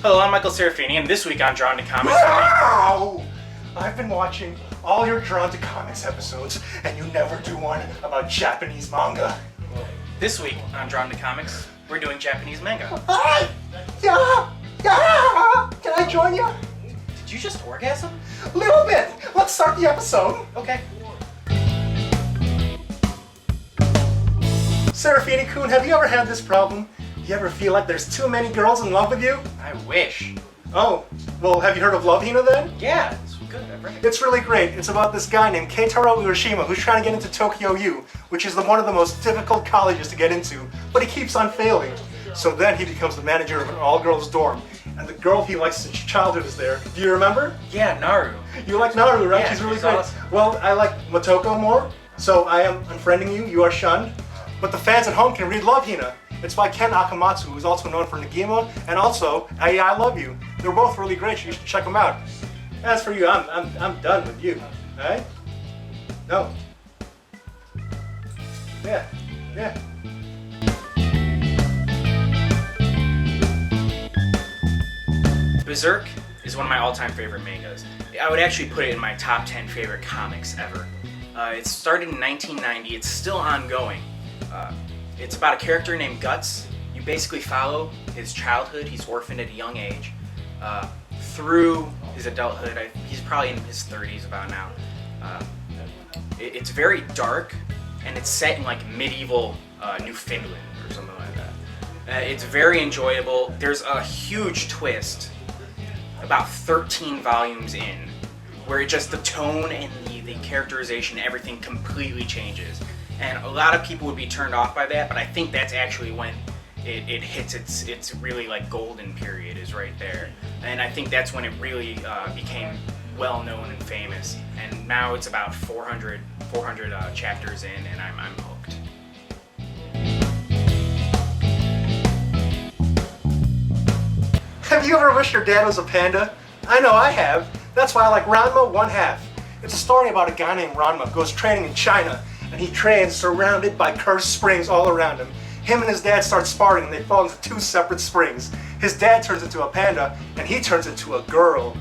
Hello, I'm Michael Serafini, and this week on Drawn to Comics. Wow! I've been watching all your Drawn to Comics episodes, and you never do one about Japanese manga. This week on Drawn to Comics, we're doing Japanese manga. Hi! Yeah! Yeah! Can I join you? Did you just orgasm? A little bit. Let's start the episode. Okay. Serafini-kun, have you ever had this problem? Do you ever feel like there's too many girls in love with you? I wish. Oh, well, have you heard of Love Hina then? Yeah, it's good. I've read it. It's really great. It's about this guy named Keitaro Urashima who's trying to get into Tokyo U, which is one of the most difficult colleges to get into, but he keeps on failing. So then he becomes the manager of an all-girls dorm, and the girl he likes since childhood is there. Do you remember? Yeah, Naru. You like Naru, right? Yeah, she's really she's great. awesome. Well, I like Motoko more, so I am unfriending you. You are shunned. But the fans at home can read Love Hina. It's by Ken Akamatsu, who's also known for Nagima, and also I Love You. They're both really great. You should check them out. As for you, I'm done with you. Alright? No. Yeah. Yeah. Berserk is one of my all-time favorite mangas. I would actually put it in my top 10 favorite comics ever. It started in 1990. It's still ongoing. It's about a character named Guts. You basically follow his childhood. He's orphaned at a young age. Through his adulthood, he's probably in his 30s about now. It's very dark, and it's set in like medieval Newfoundland or something like that. It's very enjoyable. There's a huge twist about 13 volumes in, where just the tone and the characterization, everything completely changes. And a lot of people would be turned off by that, but I think that's actually when it hits its really like golden period is right there. And I think that's when it really became well known and famous. And now it's about 400 chapters in, and I'm hooked. Have you ever wished your dad was a panda? I know I have. That's why I like Ranma 1/2. It's a story about a guy named Ranma who goes training in China, and he trains surrounded by cursed springs all around him. Him and his dad start sparring, and they fall into two separate springs. His dad turns into a panda, and he turns into a girl.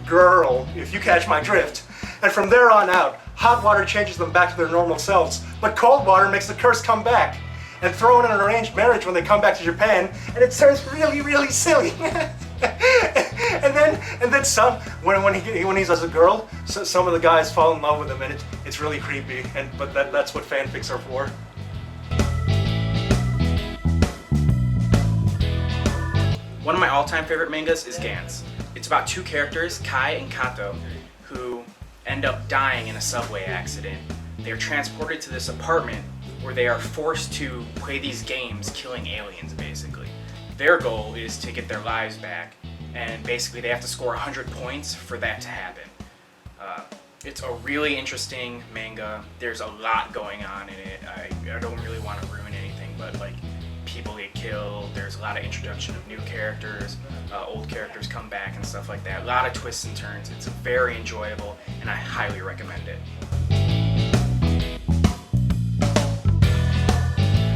Girl, if you catch my drift. And from there on out, hot water changes them back to their normal selves, but cold water makes the curse come back. And throw in an arranged marriage when they come back to Japan, and it turns really, really silly. and then some, when he's as a girl, some of the guys fall in love with him, and it's really creepy. But that's what fanfics are for. One of my all-time favorite mangas is Gantz. It's about two characters, Kai and Kato, who end up dying in a subway accident. They are transported to this apartment where they are forced to play these games, killing aliens, basically. Their goal is to get their lives back, and basically they have to score 100 points for that to happen. It's a really interesting manga. There's a lot going on in it. I don't really want to ruin anything, but like, people get killed, there's a lot of introduction of new characters, old characters come back and stuff like that. A lot of twists and turns. It's very enjoyable, and I highly recommend it.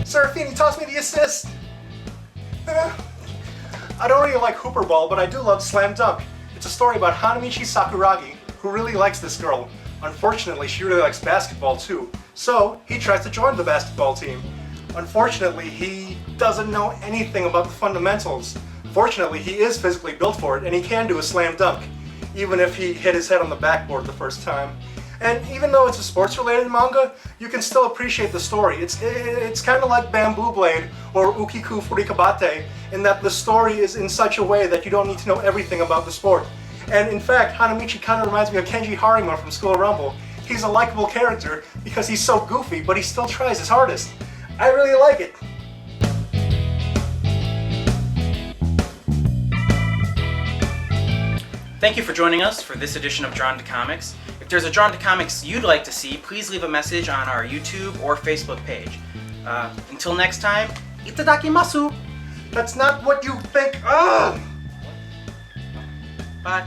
Serafini, toss me the assist! I don't really like Hooper Ball, but I do love Slam Dunk. It's a story about Hanamichi Sakuragi, who really likes this girl. Unfortunately, she really likes basketball too, so he tries to join the basketball team. Unfortunately, he doesn't know anything about the fundamentals. Fortunately, he is physically built for it, and he can do a slam dunk, even if he hit his head on the backboard the first time. And even though it's a sports-related manga, you can still appreciate the story. It's kind of like Bamboo Blade or Ukiku Furikabate, in that the story is in such a way that you don't need to know everything about the sport. And in fact, Hanamichi kind of reminds me of Kenji Harima from School Rumble. He's a likable character because he's so goofy, but he still tries his hardest. I really like it. Thank you for joining us for this edition of Drawn to Comics. If there's a Drawn to Comics you'd like to see, please leave a message on our YouTube or Facebook page. Until next time, itadakimasu! That's not what you think. Bye.